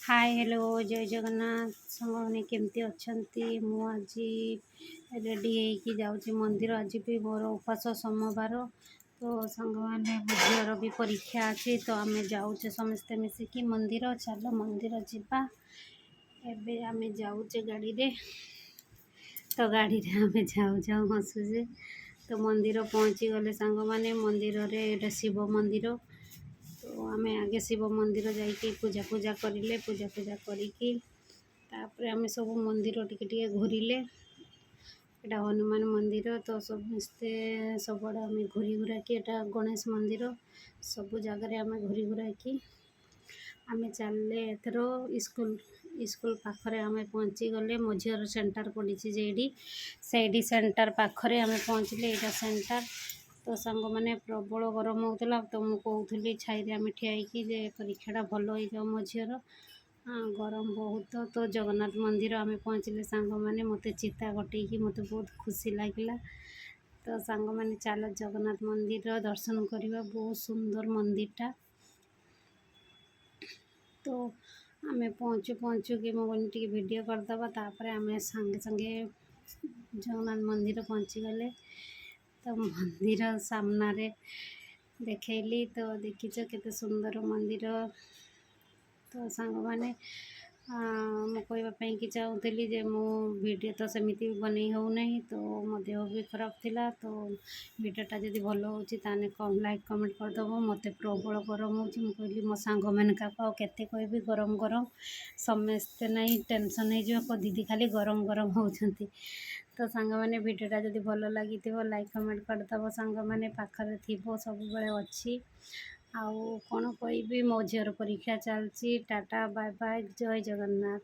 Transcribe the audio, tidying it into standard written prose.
Hi hello जय जगन्नाथ साने केमती अच्छा आज रेडी होगी जाऊँगी मंदिर। आज भी मोर उपास सोमवार तो सांग मैंने झीर भी परीक्षा अच्छी तो आम जाऊे समस्ते मिसिकी मंदिर। चलो मंदिर जावा एबे आम जाऊे गाड़ी रे तो गाड़ी रे आम जाऊ जाऊ हसुचे तो मंदिर पहुँची गले सांग मैंने मंदिर रे शिव मंदिर तो आम आगे शिव मंदिर जाइए पूजा पूजा करें पूजा पूजा करपर आम सब मंदिर टिके घूरिले। एटा हनुमान मंदिर तो समस्ते सबुआड़े आम घूरी घुरा कि एटा गणेश मंदिर सब जगह आम घूरी घुरा कि आम चलले एथर स्कूल स्कूल पाखरे आम पहुँची गले। मो झीर सेंटर पड़ी जेडी से सेंटर पाखरे आम पहुँचले। यहाँ सेंटर तो सांग मैंने प्रबल गरम होता तो मुझे कहूली छाई आम ठियाई जे परीक्षाटा भल हो जाओ मो झीर गरम बहुत। तो जगन्नाथ मंदिर आम पहुँचले सांग मैंने मत चिता कटेकी मत बहुत खुशी लगिला। तो सांग मैंने चल जगन्नाथ मंदिर दर्शन करवा बहुत सुंदर मंदिरटा। तो आम पहुँचू पहुँचू कि मुझे टी वीडियो करदे तापर आम संगे संगे जगन्नाथ मंदिर पहुँची गले। तो मंदिर सामना रे देखली तो देखीच केते सुंदर मंदिर। तो सांग मैंने मुझे चाहूली जे मो वीडियो तो सेमती बन होना तो मो देह भी खराब थिला। तो वीडियोटा जब भल हो कम लाइक कमेंट करदेव। मत प्रबल गरम हो कहली मो सांग मैंने केते कहबी गरम गरम समस्ते नहीं टेंशन हो दीदी खाली गरम गरम होती। तो सांग मैंने वीडियोटा जब भल लगी लाइक कमेंट करदेव। सांग मैंने पाखरे थी सब बेले अच्छी आउ कौन कहबी मो झीर परीक्षा चलती। टाटा बाय बाय जय जगन्नाथ।